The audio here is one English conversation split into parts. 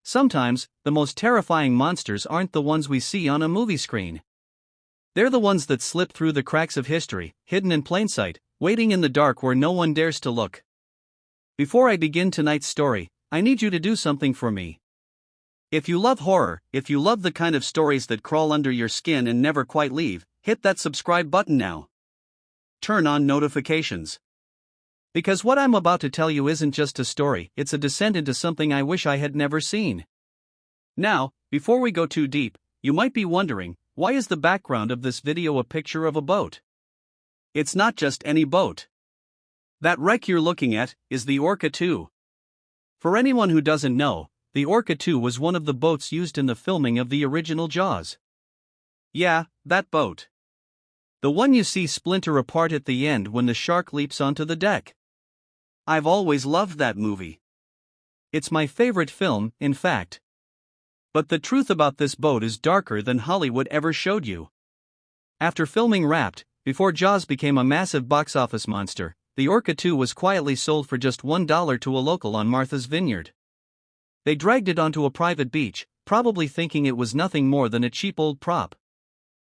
Sometimes, the most terrifying monsters aren't the ones we see on a movie screen. They're the ones that slip through the cracks of history, hidden in plain sight, waiting in the dark where no one dares to look. Before I begin tonight's story, I need you to do something for me. If you love horror, if you love the kind of stories that crawl under your skin and never quite leave, hit that subscribe button now. Turn on notifications. Because what I'm about to tell you isn't just a story, it's a descent into something I wish I had never seen. Now, before we go too deep, you might be wondering, why is the background of this video a picture of a boat? It's not just any boat. That wreck you're looking at is the Orca 2. For anyone who doesn't know, the Orca 2 was one of the boats used in the filming of the original Jaws. Yeah, that boat. The one you see splinter apart at the end when the shark leaps onto the deck. I've always loved that movie. It's my favorite film, in fact. But the truth about this boat is darker than Hollywood ever showed you. After filming wrapped, before Jaws became a massive box office monster, the Orca 2 was quietly sold for just $1 to a local on Martha's Vineyard. They dragged it onto a private beach, probably thinking it was nothing more than a cheap old prop.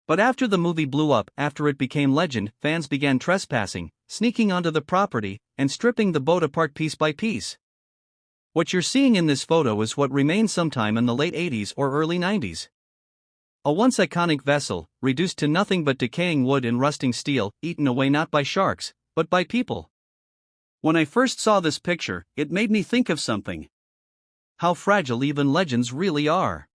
But after the movie blew up, after it became legend, fans began trespassing, sneaking onto the property, and stripping the boat apart piece by piece. What you're seeing in this photo is what remained sometime in the late 80s or early 90s. A once iconic vessel, reduced to nothing but decaying wood and rusting steel, eaten away not by sharks, but by people. When I first saw this picture, it made me think of something. How fragile even legends really are.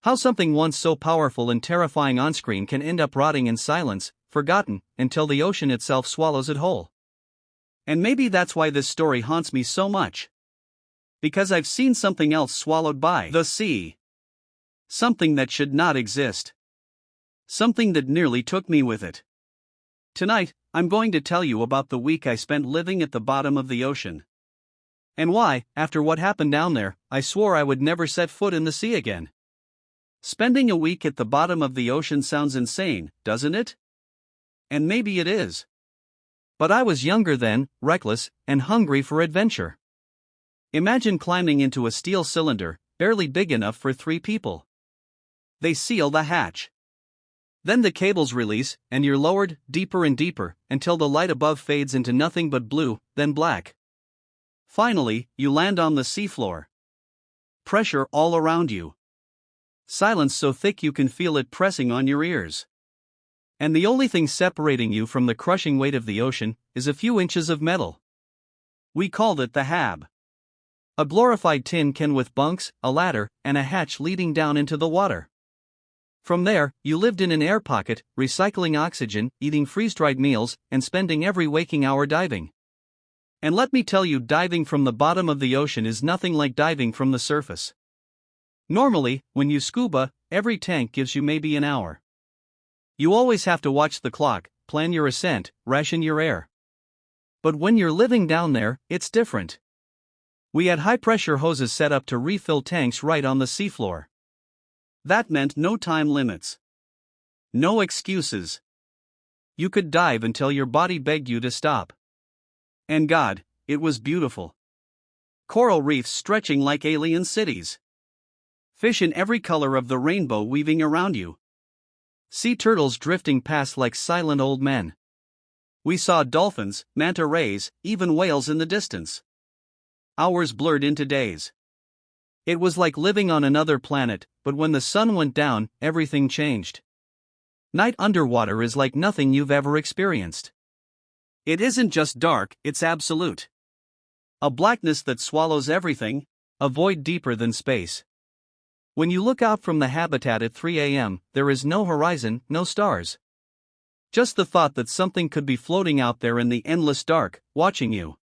How something once so powerful and terrifying on screen can end up rotting in silence, forgotten, until the ocean itself swallows it whole. And maybe that's why this story haunts me so much. Because I've seen something else swallowed by the sea. Something that should not exist. Something that nearly took me with it. Tonight, I'm going to tell you about the week I spent living at the bottom of the ocean. And why, after what happened down there, I swore I would never set foot in the sea again. Spending a week at the bottom of the ocean sounds insane, doesn't it? And maybe it is. But I was younger then, reckless, and hungry for adventure. Imagine climbing into a steel cylinder, barely big enough for 3 people. They seal the hatch. Then the cables release, and you're lowered, deeper and deeper, until the light above fades into nothing but blue, then black. Finally, you land on the seafloor. Pressure all around you. Silence so thick you can feel it pressing on your ears. And the only thing separating you from the crushing weight of the ocean is a few inches of metal. We called it the hab. A glorified tin can with bunks, a ladder, and a hatch leading down into the water. From there, you lived in an air pocket, recycling oxygen, eating freeze-dried meals, and spending every waking hour diving. And let me tell you, diving from the bottom of the ocean is nothing like diving from the surface. Normally, when you scuba, every tank gives you maybe an hour. You always have to watch the clock, plan your ascent, ration your air. But when you're living down there, it's different. We had high-pressure hoses set up to refill tanks right on the seafloor. That meant no time limits. No excuses. You could dive until your body begged you to stop. And God, it was beautiful. Coral reefs stretching like alien cities. Fish in every color of the rainbow weaving around you. Sea turtles drifting past like silent old men. We saw dolphins, manta rays, even whales in the distance. Hours blurred into days. It was like living on another planet, but when the sun went down, everything changed. Night underwater is like nothing you've ever experienced. It isn't just dark, it's absolute. A blackness that swallows everything, a void deeper than space. When you look out from the habitat at 3 a.m., there is no horizon, no stars. Just the thought that something could be floating out there in the endless dark, watching you.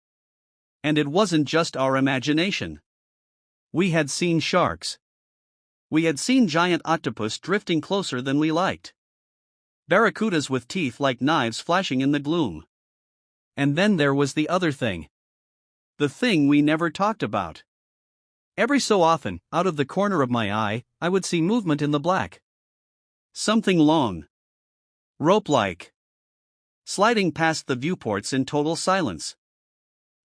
And it wasn't just our imagination. We had seen sharks. We had seen giant octopus drifting closer than we liked. Barracudas with teeth like knives flashing in the gloom. And then there was the other thing. The thing we never talked about. Every so often, out of the corner of my eye, I would see movement in the black. Something long. Rope-like. Sliding past the viewports in total silence.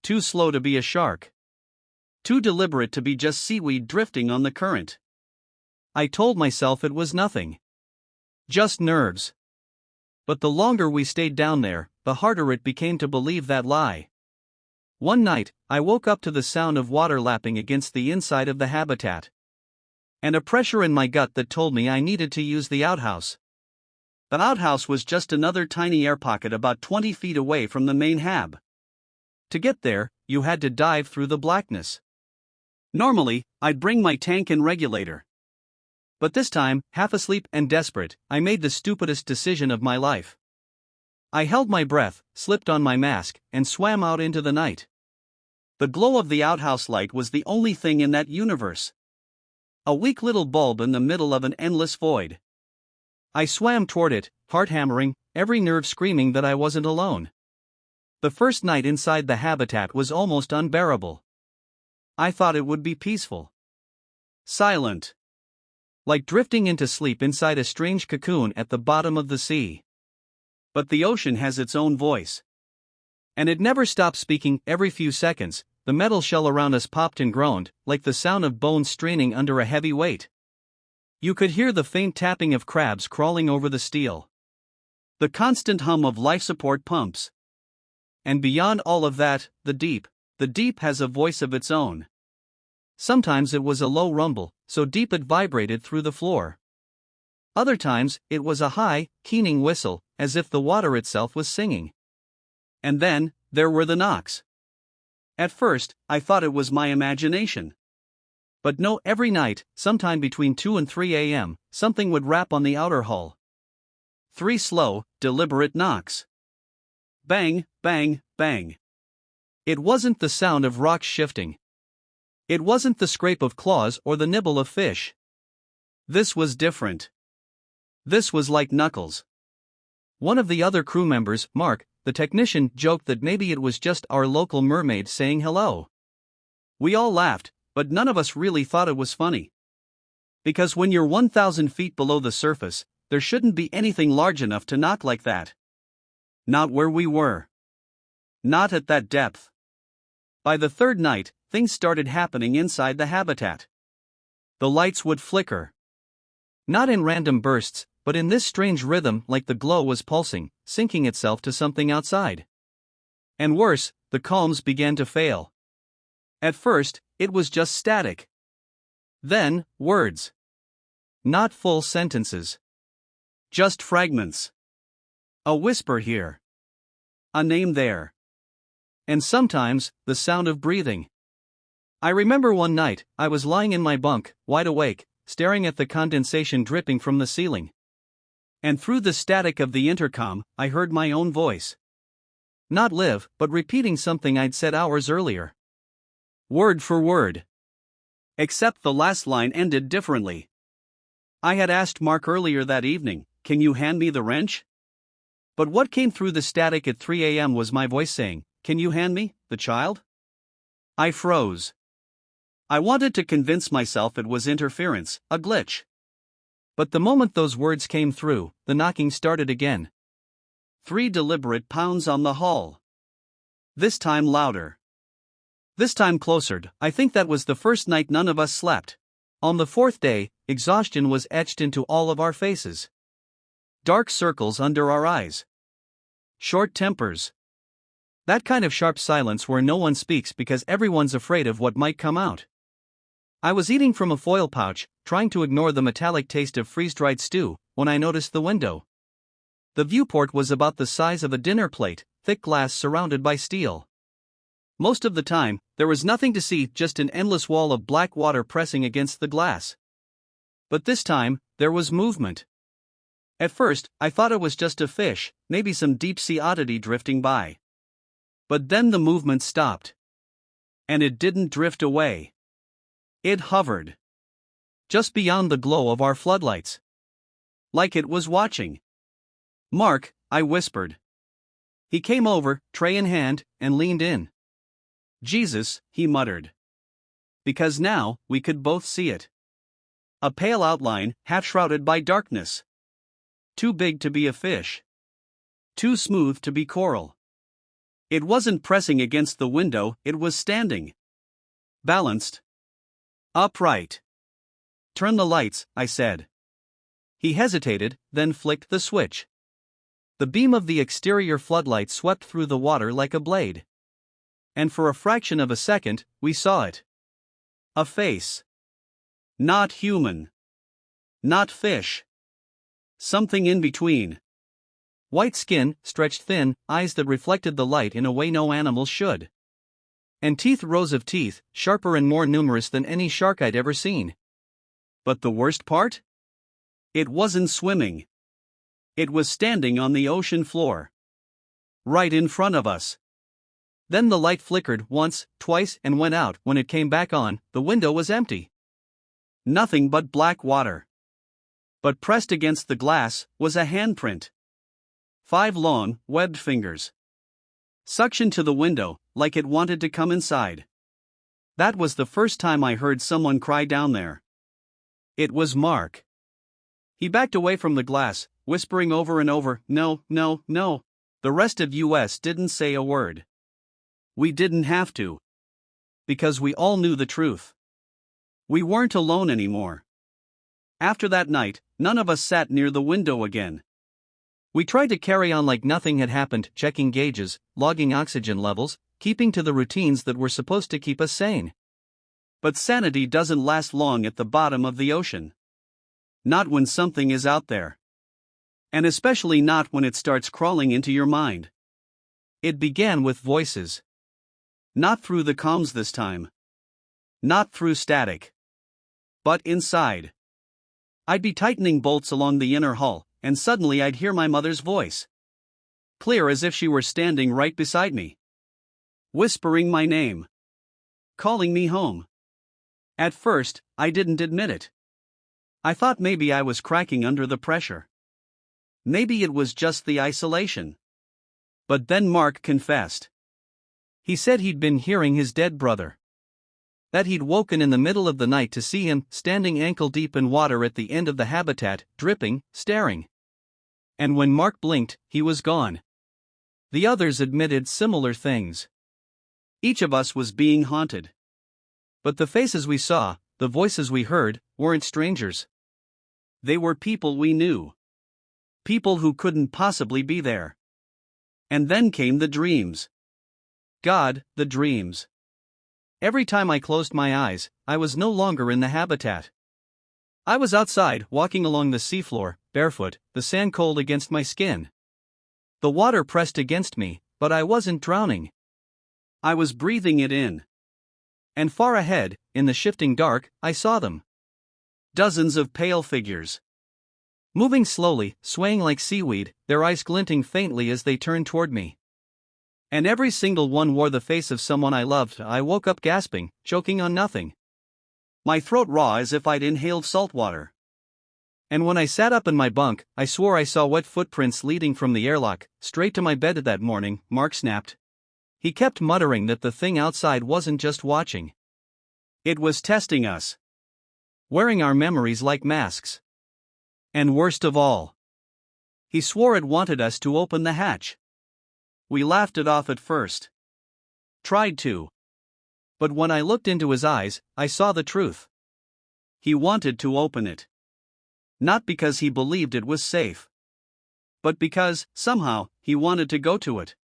Too slow to be a shark. Too deliberate to be just seaweed drifting on the current. I told myself it was nothing. Just nerves. But the longer we stayed down there, the harder it became to believe that lie. One night, I woke up to the sound of water lapping against the inside of the habitat. And a pressure in my gut that told me I needed to use the outhouse. The outhouse was just another tiny air pocket about 20 feet away from the main hab. To get there, you had to dive through the blackness. Normally, I'd bring my tank and regulator. But this time, half asleep and desperate, I made the stupidest decision of my life. I held my breath, slipped on my mask, and swam out into the night. The glow of the outhouse light was the only thing in that universe. A weak little bulb in the middle of an endless void. I swam toward it, heart hammering, every nerve screaming that I wasn't alone. The first night inside the habitat was almost unbearable. I thought it would be peaceful. Silent. Like drifting into sleep inside a strange cocoon at the bottom of the sea. But the ocean has its own voice. And it never stopped speaking. Every few seconds, the metal shell around us popped and groaned, like the sound of bones straining under a heavy weight. You could hear the faint tapping of crabs crawling over the steel. The constant hum of life support pumps. And beyond all of that, the deep. The deep has a voice of its own. Sometimes it was a low rumble, so deep it vibrated through the floor. Other times, it was a high, keening whistle, as if the water itself was singing. And then, there were the knocks. At first, I thought it was my imagination. But no, every night, sometime between 2 and 3 a.m., something would rap on the outer hull. 3 slow, deliberate knocks. Bang, bang, bang. It wasn't the sound of rocks shifting. It wasn't the scrape of claws or the nibble of fish. This was different. This was like knuckles. One of the other crew members, Mark, the technician, joked that maybe it was just our local mermaid saying hello. We all laughed, but none of us really thought it was funny. Because when you're 1,000 feet below the surface, there shouldn't be anything large enough to knock like that. Not where we were. Not at that depth. By the third night, things started happening inside the habitat. The lights would flicker. Not in random bursts, but in this strange rhythm, like the glow was pulsing, syncing itself to something outside. And worse, the calms began to fail. At first, it was just static. Then, words. Not full sentences. Just fragments. A whisper here. A name there. And sometimes, the sound of breathing. I remember one night, I was lying in my bunk, wide awake, staring at the condensation dripping from the ceiling. And through the static of the intercom, I heard my own voice. Not live, but repeating something I'd said hours earlier. Word for word. Except the last line ended differently. I had asked Mark earlier that evening, "Can you hand me the wrench?" But what came through the static at 3 a.m. was my voice saying, "Can you hand me the child?" I froze. I wanted to convince myself it was interference, a glitch. But the moment those words came through, the knocking started again. 3 deliberate pounds on the hull. This time louder. This time closer. I think that was the first night none of us slept. On the 4th day, exhaustion was etched into all of our faces. Dark circles under our eyes. Short tempers. That kind of sharp silence where no one speaks because everyone's afraid of what might come out. I was eating from a foil pouch, trying to ignore the metallic taste of freeze-dried stew, when I noticed the window. The viewport was about the size of a dinner plate, thick glass surrounded by steel. Most of the time, there was nothing to see, just an endless wall of black water pressing against the glass. But this time, there was movement. At first, I thought it was just a fish, maybe some deep-sea oddity drifting by. But then the movement stopped. And it didn't drift away. It hovered. Just beyond the glow of our floodlights. Like it was watching. "Mark," I whispered. He came over, tray in hand, and leaned in. "Jesus," he muttered. Because now, we could both see it. A pale outline, half-shrouded by darkness. Too big to be a fish. Too smooth to be coral. It wasn't pressing against the window, it was standing. Balanced. Upright. Turn the lights, I said. He hesitated, then flicked the switch. The beam of the exterior floodlight swept through the water like a blade. And for a fraction of a second, we saw it. A face. Not human. Not fish. Something in between. White skin, stretched thin, eyes that reflected the light in a way no animal should. And teeth, rows of teeth, sharper and more numerous than any shark I'd ever seen. But the worst part? It wasn't swimming. It was standing on the ocean floor. Right in front of us. Then the light flickered once, twice, and went out. When it came back on, the window was empty. Nothing but black water. But pressed against the glass was a handprint. 5 long, webbed fingers. Suctioned to the window, like it wanted to come inside. That was the first time I heard someone cry down there. It was Mark. He backed away from the glass, whispering over and over, "No, no, no." The rest of US didn't say a word. We didn't have to. Because we all knew the truth. We weren't alone anymore. After that night, none of us sat near the window again. We tried to carry on like nothing had happened, checking gauges, logging oxygen levels, keeping to the routines that were supposed to keep us sane. But sanity doesn't last long at the bottom of the ocean. Not when something is out there. And especially not when it starts crawling into your mind. It began with voices. Not through the comms this time. Not through static. But inside. I'd be tightening bolts along the inner hull, and suddenly I'd hear my mother's voice. Clear as if she were standing right beside me. Whispering my name. Calling me home. At first, I didn't admit it. I thought maybe I was cracking under the pressure. Maybe it was just the isolation. But then Mark confessed. He said he'd been hearing his dead brother. That he'd woken in the middle of the night to see him, standing ankle-deep in water at the end of the habitat, dripping, staring. And when Mark blinked, he was gone. The others admitted similar things. Each of us was being haunted. But the faces we saw, the voices we heard, weren't strangers. They were people we knew. People who couldn't possibly be there. And then came the dreams. God, the dreams. Every time I closed my eyes, I was no longer in the habitat. I was outside, walking along the seafloor, barefoot, the sand cold against my skin. The water pressed against me, but I wasn't drowning. I was breathing it in. And far ahead, in the shifting dark, I saw them. Dozens of pale figures. Moving slowly, swaying like seaweed, their eyes glinting faintly as they turned toward me. And every single one wore the face of someone I loved. I woke up gasping, choking on nothing. My throat raw as if I'd inhaled salt water. And when I sat up in my bunk, I swore I saw wet footprints leading from the airlock, straight to my bed that morning. Mark snapped. He kept muttering that the thing outside wasn't just watching. It was testing us. Wearing our memories like masks. And worst of all, he swore it wanted us to open the hatch. We laughed it off at first. Tried to. But when I looked into his eyes, I saw the truth. He wanted to open it. Not because he believed it was safe. But because, somehow, he wanted to go to it.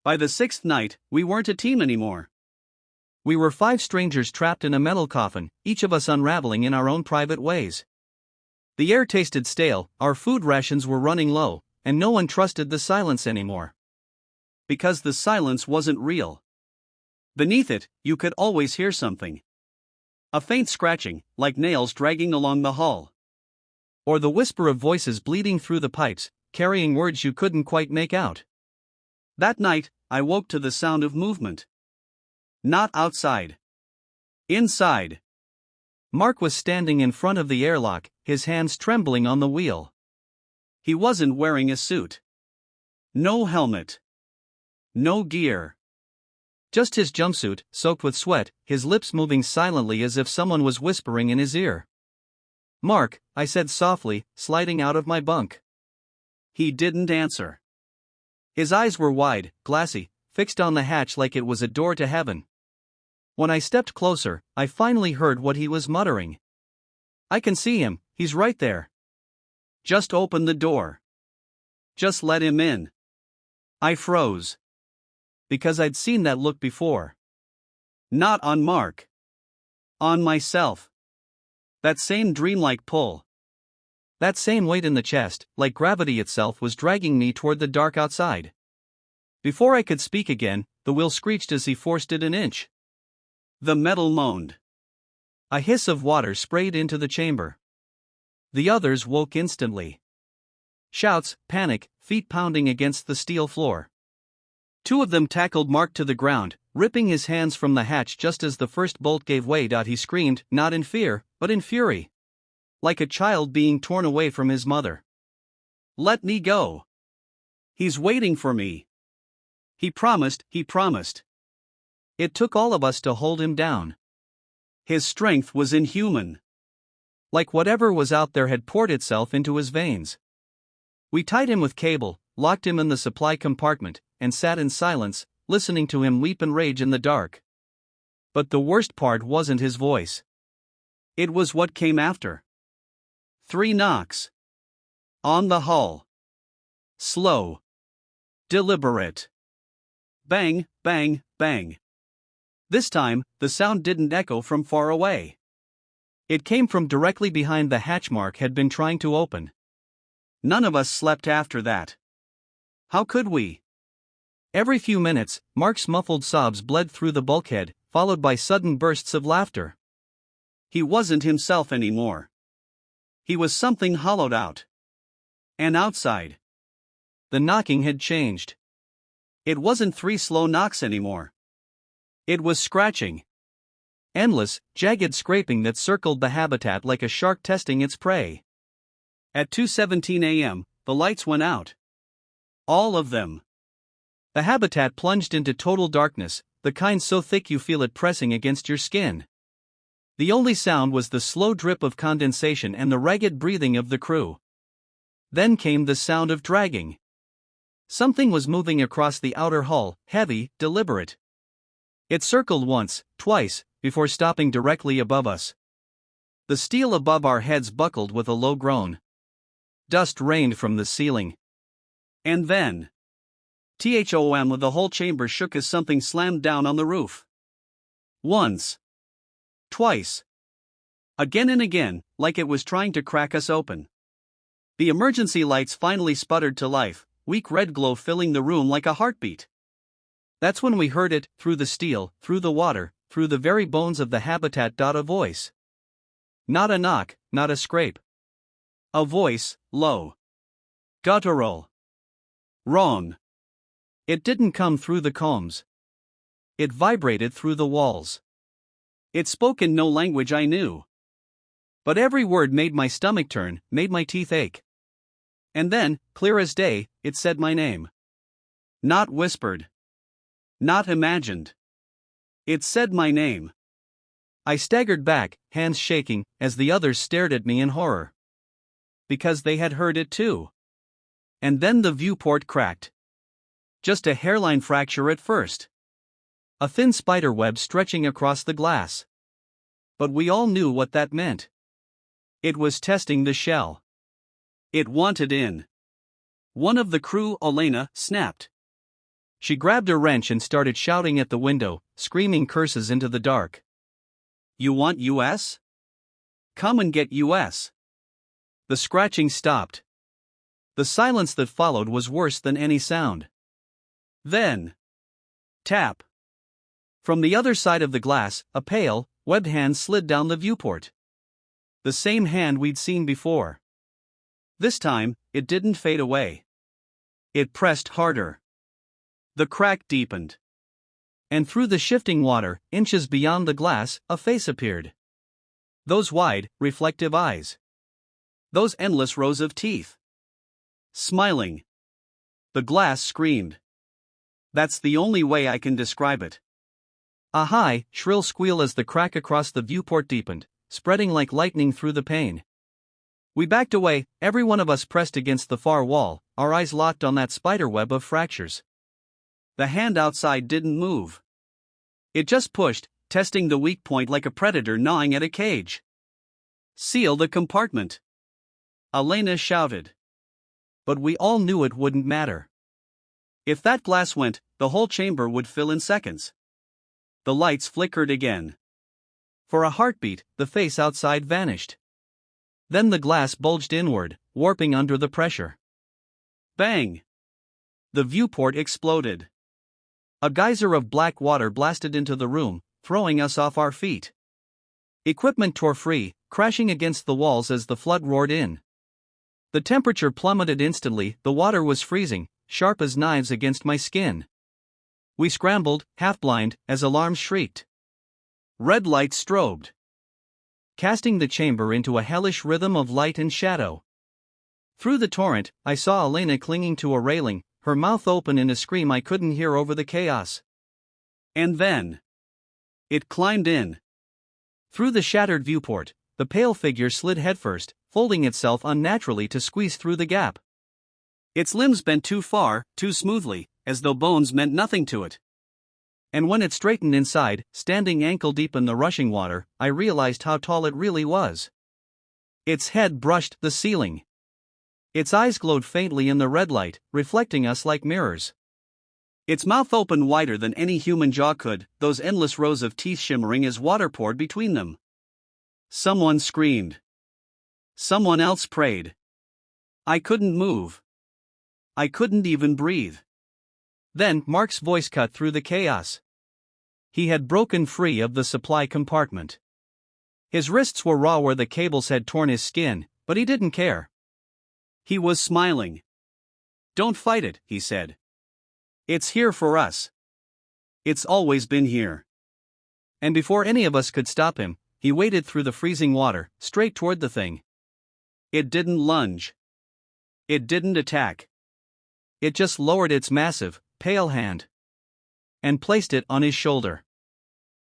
By the 6th night, we weren't a team anymore. We were 5 strangers trapped in a metal coffin, each of us unraveling in our own private ways. The air tasted stale, our food rations were running low, and no one trusted the silence anymore. Because the silence wasn't real. Beneath it, you could always hear something. A faint scratching, like nails dragging along the hull. Or the whisper of voices bleeding through the pipes, carrying words you couldn't quite make out. That night, I woke to the sound of movement. Not outside. Inside. Mark was standing in front of the airlock, his hands trembling on the wheel. He wasn't wearing a suit. No helmet. No gear. Just his jumpsuit, soaked with sweat, his lips moving silently as if someone was whispering in his ear. "Mark," I said softly, sliding out of my bunk. He didn't answer. His eyes were wide, glassy, fixed on the hatch like it was a door to heaven. When I stepped closer, I finally heard what he was muttering. "I can see him, he's right there. Just open the door. Just let him in." I froze. Because I'd seen that look before. Not on Mark. On myself. That same dreamlike pull. That same weight in the chest, like gravity itself was dragging me toward the dark outside. Before I could speak again, the wheel screeched as he forced it an inch. The metal moaned. A hiss of water sprayed into the chamber. The others woke instantly. Shouts, panic, feet pounding against the steel floor. Two of them tackled Mark to the ground, ripping his hands from the hatch just as the first bolt gave way. He screamed, not in fear, but in fury. Like a child being torn away from his mother. "Let me go. He's waiting for me. He promised. It took all of us to hold him down. His strength was inhuman. Like whatever was out there had poured itself into his veins. We tied him with cable, locked him in the supply compartment, and sat in silence, listening to him weep and rage in the dark. But the worst part wasn't his voice. It was what came after. 3 knocks. On the hull. Slow. Deliberate. Bang, bang, bang. This time, the sound didn't echo from far away. It came from directly behind the hatch Mark had been trying to open. None of us slept after that. How could we? Every few minutes, Mark's muffled sobs bled through the bulkhead, followed by sudden bursts of laughter. He wasn't himself anymore. He was something hollowed out. And outside. The knocking had changed. It wasn't 3 slow knocks anymore. It was scratching. Endless, jagged scraping that circled the habitat like a shark testing its prey. At 2:17 a.m., the lights went out. All of them. The habitat plunged into total darkness, the kind so thick you feel it pressing against your skin. The only sound was the slow drip of condensation and the ragged breathing of the crew. Then came the sound of dragging. Something was moving across the outer hull, heavy, deliberate. It circled once, twice, before stopping directly above us. The steel above our heads buckled with a low groan. Dust rained from the ceiling. And then, the whole chamber shook as something slammed down on the roof. Once. Twice. Again and again, like it was trying to crack us open. The emergency lights finally sputtered to life, weak red glow filling the room like a heartbeat. That's when we heard it, through the steel, through the water, through the very bones of the habitat. A voice. Not a knock, not a scrape. A voice, low. Guttural. Wrong. It didn't come through the combs. It vibrated through the walls. It spoke in no language I knew. But every word made my stomach turn, made my teeth ache. And then, clear as day, it said my name. Not whispered. Not imagined. It said my name. I staggered back, hands shaking, as the others stared at me in horror. Because they had heard it too. And then the viewport cracked. Just a hairline fracture at first. A thin spider web stretching across the glass. But we all knew what that meant. It was testing the shell. It wanted in. One of the crew, Elena, snapped. She grabbed a wrench and started shouting at the window, screaming curses into the dark. "You want US? Come and get US." The scratching stopped. The silence that followed was worse than any sound. Then. Tap. From the other side of the glass, a pale, webbed hand slid down the viewport. The same hand we'd seen before. This time, it didn't fade away. It pressed harder. The crack deepened. And through the shifting water, inches beyond the glass, a face appeared. Those wide, reflective eyes. Those endless rows of teeth. Smiling. The glass screamed. That's the only way I can describe it. A high, shrill squeal as the crack across the viewport deepened, spreading like lightning through the pane. We backed away, every one of us pressed against the far wall, our eyes locked on that spiderweb of fractures. The hand outside didn't move. It just pushed, testing the weak point like a predator gnawing at a cage. "Seal the compartment," Elena shouted. But we all knew it wouldn't matter. If that glass went, the whole chamber would fill in seconds. The lights flickered again. For a heartbeat, the face outside vanished. Then the glass bulged inward, warping under the pressure. Bang! The viewport exploded. A geyser of black water blasted into the room, throwing us off our feet. Equipment tore free, crashing against the walls as the flood roared in. The temperature plummeted instantly, the water was freezing, sharp as knives against my skin. We scrambled, half-blind, as alarms shrieked. Red lights strobed, casting the chamber into a hellish rhythm of light and shadow. Through the torrent, I saw Elena clinging to a railing, her mouth open in a scream I couldn't hear over the chaos. And then it climbed in. Through the shattered viewport, the pale figure slid headfirst, folding itself unnaturally to squeeze through the gap. Its limbs bent too far, too smoothly, as though bones meant nothing to it. And when it straightened inside, standing ankle-deep in the rushing water, I realized how tall it really was. Its head brushed the ceiling. Its eyes glowed faintly in the red light, reflecting us like mirrors. Its mouth opened wider than any human jaw could, those endless rows of teeth shimmering as water poured between them. Someone screamed. Someone else prayed. I couldn't move. I couldn't even breathe. Then Mark's voice cut through the chaos. He had broken free of the supply compartment. His wrists were raw where the cables had torn his skin, but he didn't care. He was smiling. "Don't fight it," he said. "It's here for us. It's always been here." And before any of us could stop him, he waded through the freezing water, straight toward the thing. It didn't lunge. It didn't attack. It just lowered its massive, pale hand and placed it on his shoulder.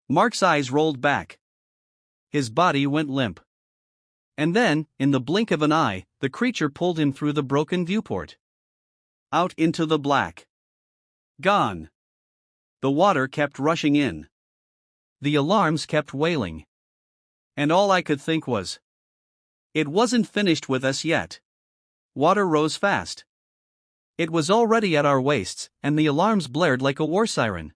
Mark's eyes rolled back. His body went limp. And then, in the blink of an eye, the creature pulled him through the broken viewport. Out into the black. Gone. The water kept rushing in. The alarms kept wailing. And all I could think was, it wasn't finished with us yet. Water rose fast. It was already at our waists, and the alarms blared like a war siren.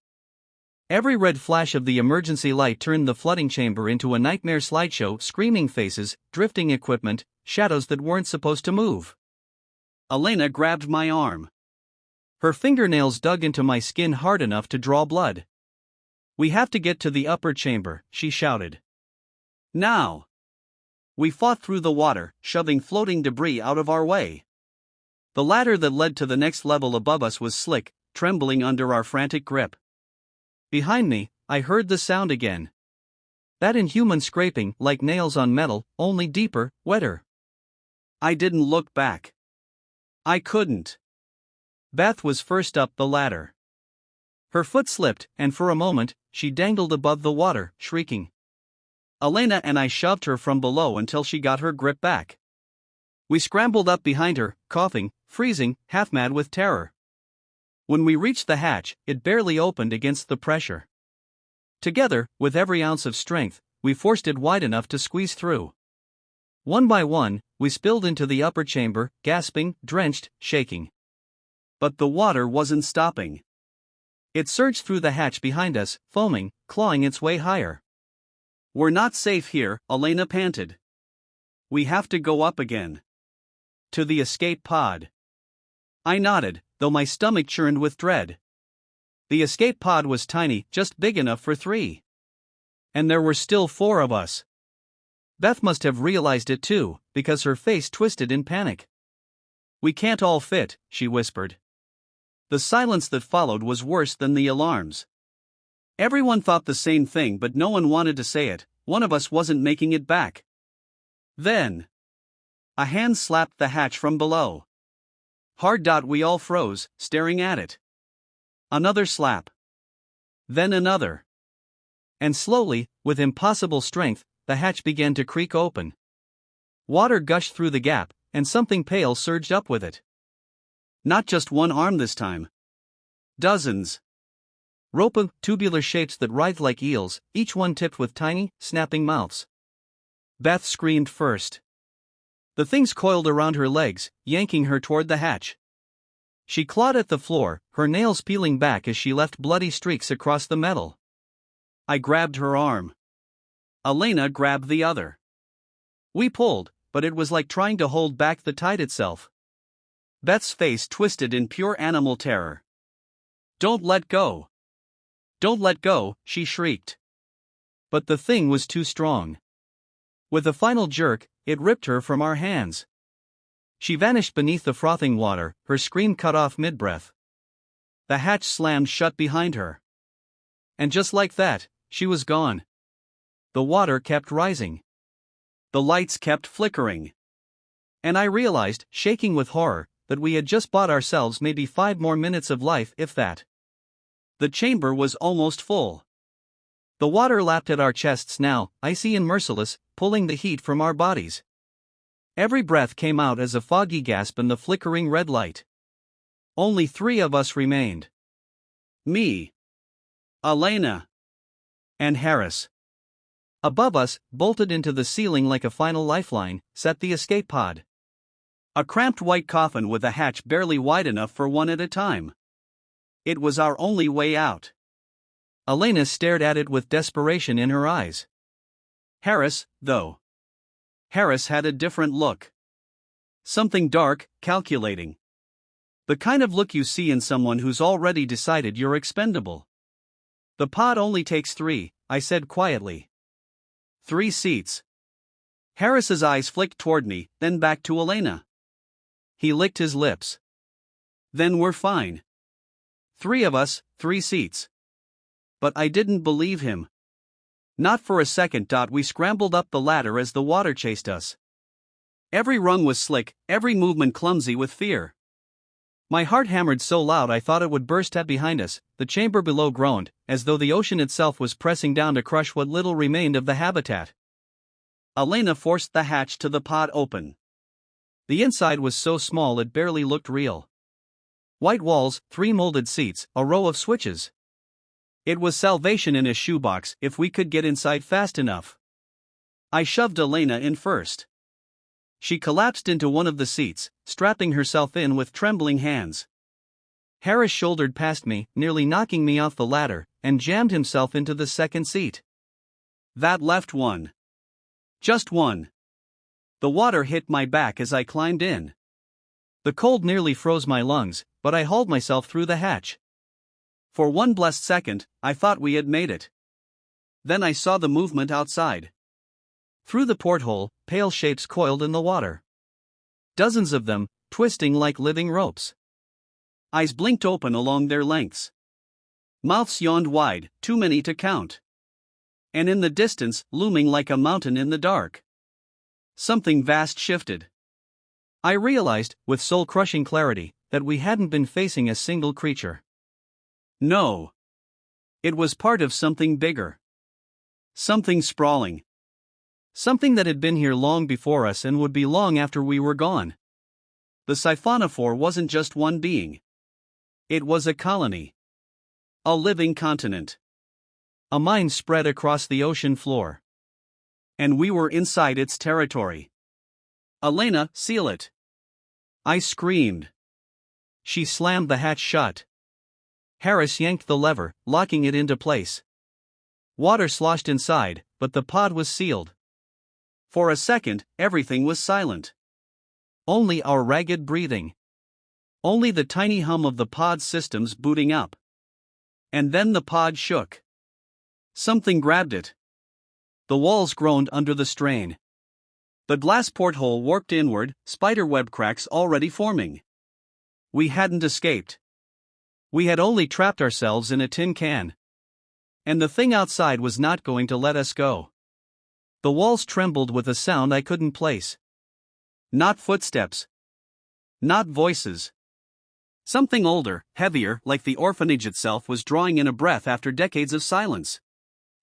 Every red flash of the emergency light turned the flooding chamber into a nightmare slideshow, screaming faces, drifting equipment, shadows that weren't supposed to move. Elena grabbed my arm. Her fingernails dug into my skin hard enough to draw blood. "We have to get to the upper chamber," she shouted. "Now!" We fought through the water, shoving floating debris out of our way. The ladder that led to the next level above us was slick, trembling under our frantic grip. Behind me, I heard the sound again. That inhuman scraping, like nails on metal, only deeper, wetter. I didn't look back. I couldn't. Beth was first up the ladder. Her foot slipped, and for a moment, she dangled above the water, shrieking. Elena and I shoved her from below until she got her grip back. We scrambled up behind her, coughing, freezing, half-mad with terror. When we reached the hatch, it barely opened against the pressure. Together, with every ounce of strength, we forced it wide enough to squeeze through. One by one, we spilled into the upper chamber, gasping, drenched, shaking. But the water wasn't stopping. It surged through the hatch behind us, foaming, clawing its way higher. "We're not safe here," Elena panted. "We have to go up again. To the escape pod." I nodded, though my stomach churned with dread. The escape pod was tiny, just big enough for 3. And there were still 4 of us. Beth must have realized it too, because her face twisted in panic. "We can't all fit," she whispered. The silence that followed was worse than the alarms. Everyone thought the same thing, but no one wanted to say it. One of us wasn't making it back. Then a hand slapped the hatch from below. Hard. We all froze, staring at it. Another slap. Then another. And slowly, with impossible strength, the hatch began to creak open. Water gushed through the gap, and something pale surged up with it. Not just one arm this time. Dozens. rope of tubular shapes that writhed like eels, each one tipped with tiny, snapping mouths. Beth screamed first. The things coiled around her legs, yanking her toward the hatch. She clawed at the floor, her nails peeling back as she left bloody streaks across the metal. I grabbed her arm. Elena grabbed the other. We pulled, but it was like trying to hold back the tide itself. Beth's face twisted in pure animal terror. "Don't let go! Don't let go," she shrieked. But the thing was too strong. With a final jerk, it ripped her from our hands. She vanished beneath the frothing water, her scream cut off mid-breath. The hatch slammed shut behind her. And just like that, she was gone. The water kept rising. The lights kept flickering. And I realized, shaking with horror, that we had just bought ourselves maybe 5 more minutes of life, if that. The chamber was almost full. The water lapped at our chests now, icy and merciless, pulling the heat from our bodies. Every breath came out as a foggy gasp in the flickering red light. Only 3 of us remained. Me, Elena, and Harris. Above us, bolted into the ceiling like a final lifeline, sat the escape pod. A cramped white coffin with a hatch barely wide enough for one at a time. It was our only way out. Elena stared at it with desperation in her eyes. Harris, though. Harris had a different look. Something dark, calculating. The kind of look you see in someone who's already decided you're expendable. "The pod only takes 3, I said quietly. 3 seats. Harris's eyes flicked toward me, then back to Elena. He licked his lips. "Then we're fine. 3 of us, 3 seats. But I didn't believe him. Not for a second. We scrambled up the ladder as the water chased us. Every rung was slick, every movement clumsy with fear. My heart hammered so loud I thought it would burst at behind us. The chamber below groaned, as though the ocean itself was pressing down to crush what little remained of the habitat. Elena forced the hatch to the pod open. The inside was so small it barely looked real. White walls, 3 molded seats, a row of switches. It was salvation in a shoebox if we could get inside fast enough. I shoved Elena in first. She collapsed into one of the seats, strapping herself in with trembling hands. Harris shouldered past me, nearly knocking me off the ladder, and jammed himself into the second seat. That left one. Just one. The water hit my back as I climbed in. The cold nearly froze my lungs, but I hauled myself through the hatch. For one blessed second, I thought we had made it. Then I saw the movement outside. Through the porthole, pale shapes coiled in the water. Dozens of them, twisting like living ropes. Eyes blinked open along their lengths. Mouths yawned wide, too many to count. And in the distance, looming like a mountain in the dark, something vast shifted. I realized, with soul-crushing clarity, that we hadn't been facing a single creature. No. It was part of something bigger. Something sprawling. Something that had been here long before us and would be long after we were gone. The siphonophore wasn't just one being. It was a colony. A living continent. A mind spread across the ocean floor. And we were inside its territory. "Elena, seal it!" I screamed. She slammed the hatch shut. Harris yanked the lever, locking it into place. Water sloshed inside, but the pod was sealed. For a second, everything was silent. Only our ragged breathing. Only the tiny hum of the pod's systems booting up. And then the pod shook. Something grabbed it. The walls groaned under the strain. The glass porthole warped inward, spiderweb cracks already forming. We hadn't escaped. We had only trapped ourselves in a tin can. And the thing outside was not going to let us go. The walls trembled with a sound I couldn't place. Not footsteps. Not voices. Something older, heavier, like the orphanage itself was drawing in a breath after decades of silence.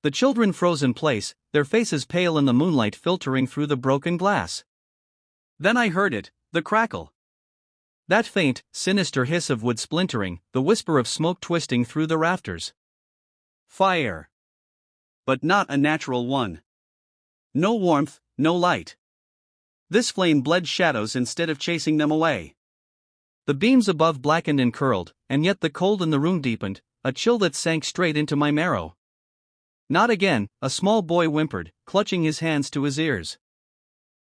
The children froze in place, their faces pale in the moonlight filtering through the broken glass. Then I heard it, the crackle. That faint, sinister hiss of wood splintering, the whisper of smoke twisting through the rafters. Fire. But not a natural one. No warmth, no light. This flame bled shadows instead of chasing them away. The beams above blackened and curled, and yet the cold in the room deepened, a chill that sank straight into my marrow. Not again, a small boy whimpered, clutching his hands to his ears.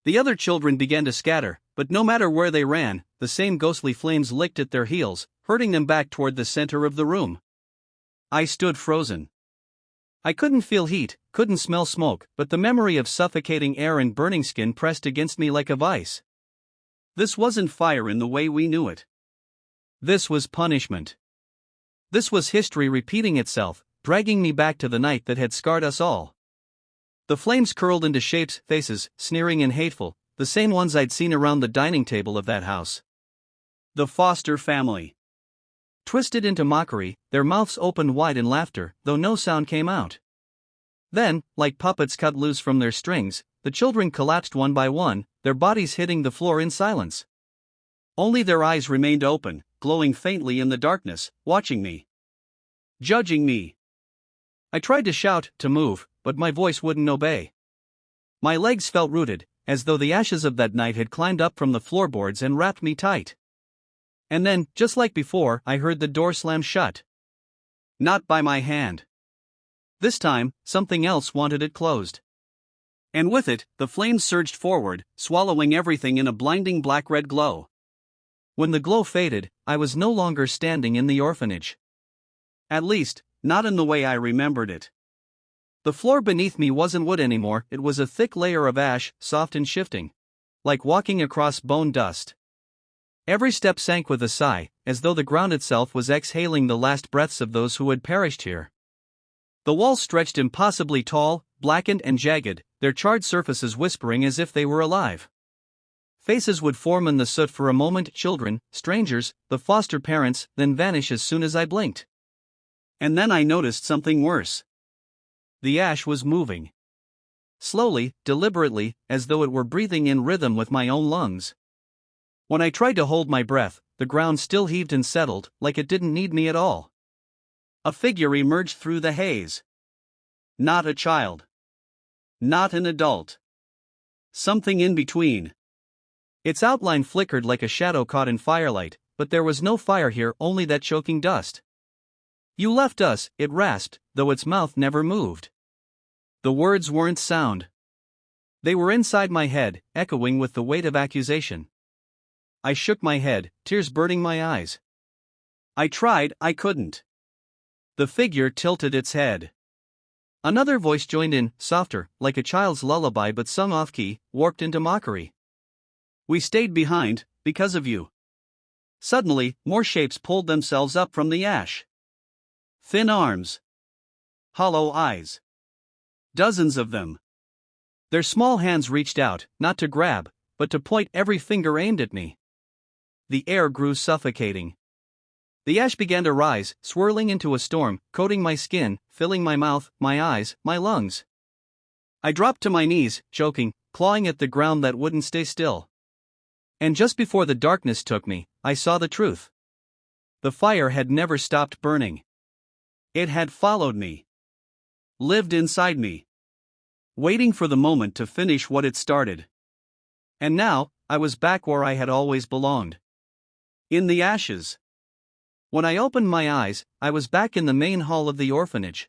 The other children began to scatter, but no matter where they ran, the same ghostly flames licked at their heels, herding them back toward the center of the room. I stood frozen. I couldn't feel heat, couldn't smell smoke, but the memory of suffocating air and burning skin pressed against me like a vice. This wasn't fire in the way we knew it. This was punishment. This was history repeating itself, dragging me back to the night that had scarred us all. The flames curled into shapes, faces, sneering and hateful, the same ones I'd seen around the dining table of that house. The Foster family. Twisted into mockery, their mouths opened wide in laughter, though no sound came out. Then, like puppets cut loose from their strings, the children collapsed one by one, their bodies hitting the floor in silence. Only their eyes remained open, glowing faintly in the darkness, watching me. Judging me. I tried to shout, to move, but my voice wouldn't obey. My legs felt rooted, as though the ashes of that night had climbed up from the floorboards and wrapped me tight. And then, just like before, I heard the door slam shut. Not by my hand. This time, something else wanted it closed. And with it, the flames surged forward, swallowing everything in a blinding black-red glow. When the glow faded, I was no longer standing in the orphanage. At least, not in the way I remembered it. The floor beneath me wasn't wood anymore, it was a thick layer of ash, soft and shifting. Like walking across bone dust. Every step sank with a sigh, as though the ground itself was exhaling the last breaths of those who had perished here. The walls stretched impossibly tall, blackened and jagged, their charred surfaces whispering as if they were alive. Faces would form in the soot for a moment, children, strangers, the foster parents, then vanish as soon as I blinked. And then I noticed something worse. The ash was moving. Slowly, deliberately, as though it were breathing in rhythm with my own lungs. When I tried to hold my breath, the ground still heaved and settled, like it didn't need me at all. A figure emerged through the haze. Not a child. Not an adult. Something in between. Its outline flickered like a shadow caught in firelight, but there was no fire here, only that choking dust. "You left us," it rasped, though its mouth never moved. The words weren't sound. They were inside my head, echoing with the weight of accusation. I shook my head, tears burning my eyes. I tried, I couldn't. The figure tilted its head. Another voice joined in, softer, like a child's lullaby but sung off-key, warped into mockery. "We stayed behind, because of you." Suddenly, more shapes pulled themselves up from the ash. Thin arms. Hollow eyes. Dozens of them. Their small hands reached out, not to grab, but to point, every finger aimed at me. The air grew suffocating. The ash began to rise, swirling into a storm, coating my skin, filling my mouth, my eyes, my lungs. I dropped to my knees, choking, clawing at the ground that wouldn't stay still. And just before the darkness took me, I saw the truth. The fire had never stopped burning. It had followed me. Lived inside me. Waiting for the moment to finish what it started. And now, I was back where I had always belonged. In the ashes. When I opened my eyes, I was back in the main hall of the orphanage.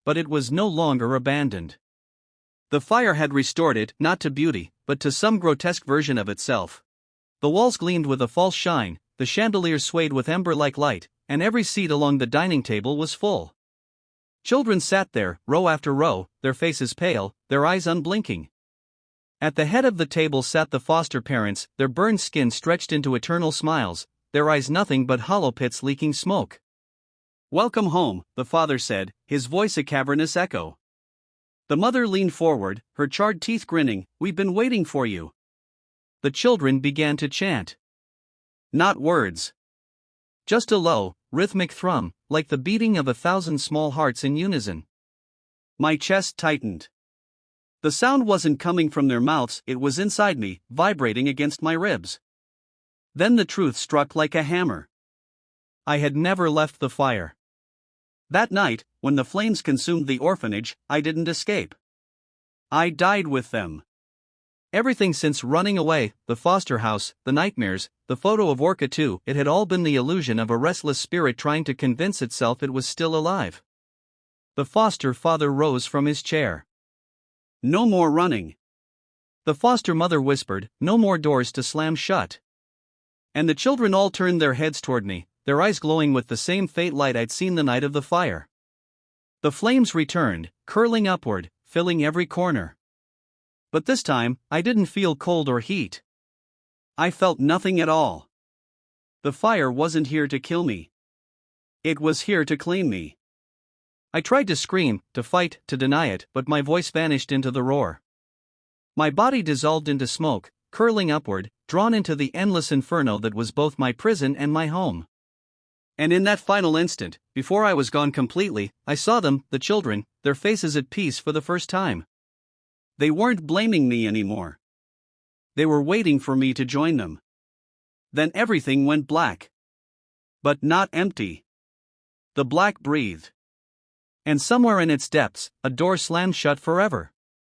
But it was no longer abandoned. The fire had restored it, not to beauty, but to some grotesque version of itself. The walls gleamed with a false shine, the chandeliers swayed with ember-like light, and every seat along the dining table was full. Children sat there, row after row, their faces pale, their eyes unblinking. At the head of the table sat the foster parents, their burned skin stretched into eternal smiles, their eyes nothing but hollow pits leaking smoke. "Welcome home," the father said, his voice a cavernous echo. The mother leaned forward, her charred teeth grinning, "We've been waiting for you." The children began to chant. Not words. Just a low, rhythmic thrum, like the beating of 1,000 small hearts in unison. My chest tightened. The sound wasn't coming from their mouths, it was inside me, vibrating against my ribs. Then the truth struck like a hammer. I had never left the fire. That night, when the flames consumed the orphanage, I didn't escape. I died with them. Everything since running away, the foster house, the nightmares, the photo of Orca too, it had all been the illusion of a restless spirit trying to convince itself it was still alive. The foster father rose from his chair. No more running. The foster mother whispered, no more doors to slam shut. And the children all turned their heads toward me, their eyes glowing with the same faint light I'd seen the night of the fire. The flames returned, curling upward, filling every corner. But this time, I didn't feel cold or heat. I felt nothing at all. The fire wasn't here to kill me. It was here to claim me. I tried to scream, to fight, to deny it, but my voice vanished into the roar. My body dissolved into smoke, curling upward, drawn into the endless inferno that was both my prison and my home. And in that final instant, before I was gone completely, I saw them, the children, their faces at peace for the first time. They weren't blaming me anymore. They were waiting for me to join them. Then everything went black. But not empty. The black breathed. And somewhere in its depths, a door slammed shut forever.